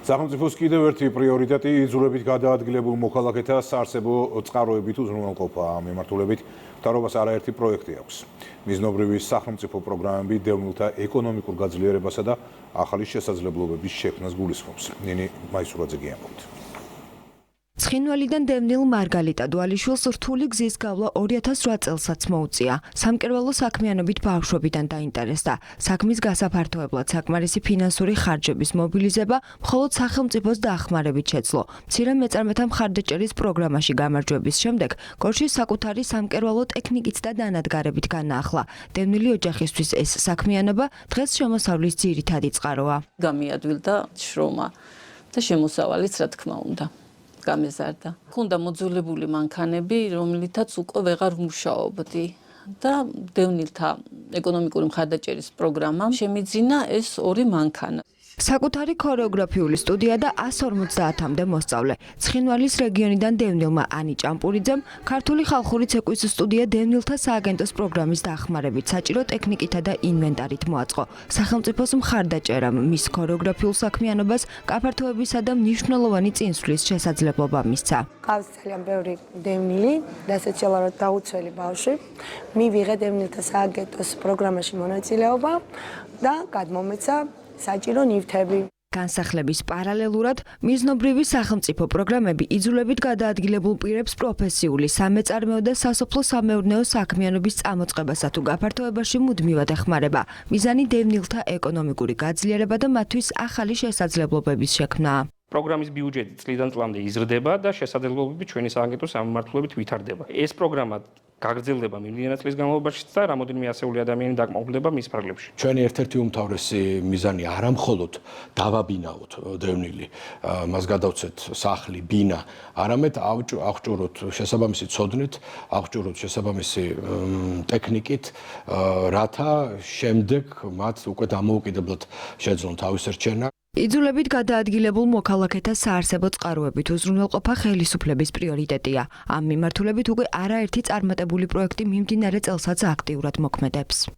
სახელმწიფოს კიდევ ერთი პრიორიტეტი იძულებით გადაადგილებულ მოქალაქეთა საარსებო წყაროებით უზრუნველყოფა. ამ მიმართულებით მთავრობას არაერთი პროექტი აქვს. მიზნობრივი სახელმწიფო პროგრამები დევნილთა ეკონომიკურ გაძლიერებასა და ახალი შესაძლებლობების შექმნას გულისხმობს. ნინი მაისურაძე გიამბობთ. ცხინვალიდან დევნილ მარგალიტა დვალიშვილს რთული გზის გავლა 2008 წელსაც მოუწია. სამკერვალო საქმიანობით ბავშვობიდან დაინტერესდა. საქმის გასაფართოებლად საკმარისი ფინანსური ხარჯების მობილიზება მხოლოდ სახელმწიფოს დახმარებით შეძლო. მცირე მეწარმეთა მხარდაჭერის პროგრამაში გამარჯვების შემდეგ გორში საკუთარი სამკერვალო ტექნიკით და დანადგარებით განაახლა. დევნილი ოჯახისთვის ეს საქმიანობა დღეს შემოსავლის ძირითადი წყაროა. გამიადვილდა შრომა და შემოსავალიც რა თქმა უნდა. გამეზარდა. Ქონდა მოძულებული მანქანები, რომლითაც უკვე ვეღარ ვმუშაობდი და დევნილთა ეკონომიკური მხარდაჭერის პროგრამამ შემიძინა ეს ორი მანქანა. საკუთარი ქორეოგრაფიული სტუდია და 150-მდე მოსწავლე. ცხინვალის რეგიონიდან დევნილმა ანი ჭამპურიძემ ქართული ხალხური ცეკვის სტუდია დევნილთა სააგენტოს პროგრამის დახმარებით საჭირო ტექნიკითა და ინვენტარით მოაწყო. სახელმწიფოს მხარდაჭერამ მის ქორეოგრაფიულ საქმიანობას გაფართოებისა და მნიშვნელოვანი წინსვლის შესაძლებლობა მისცა. Ყავს ძალიან ბევრი დევნილი, დასაჩელაროდ დაუცველი ბავშვი. მივიღე დევნილთა სააგენტოს პროგრამაში მონაწილეობა და გადმომეცა საჭირო ნივთები. განსახლების პარალელურად მიზნობრივი სახელმწიფო პროგრამები იძულებით გადაადგილებულ პირებს პროფესიული, სამეწარმეო და სასოფლო-სამეურნეო საქმიანობის წამოწყებასა თუ გაფართოებაში მუდმივად ეხმარება. მიზანი დევნილთა ეკონომიკური გაძლიერება და მათთვის ახალი შესაძლებლობების შექმნა. პროგრამის ბიუჯეტი წლიდან წლამდე იზრდება და შესაძლებლობები ჩვენი სააგენტოს სამმართველობით ვითარდება. ეს პროგრამა გაგრძელდება მიმდინარე წლის განმავლობაში და რამოდენიმე ასეული ადამიანი დაკმაყოფილდება მის ფარგლებში. ჩვენი ერთ-ერთი უმთავრესი მიზანი არა მხოლოდ დავაბინაოთ დევნილი, მას გადავცეთ სახლი, ბინა, არამედ აღჭუროთ შესაბამისი ცოდნით, აღჭუროთ შესაბამისი ტექნიკით, რათა შემდეგ მათ უკვე დამოუკიდებლად შეძლონ თავის რჩენა. იძულებით გადაადგილებულ მოქალაქეთა საარსებო წყაროებით უზრუნველყოფა ხელისუფლების პრიორიტეტია. ამ მიმართულებით უკვე არაერთი წარმატებული პროექტი მიმდინარე წელსაც აქტიურად მოქმედებს.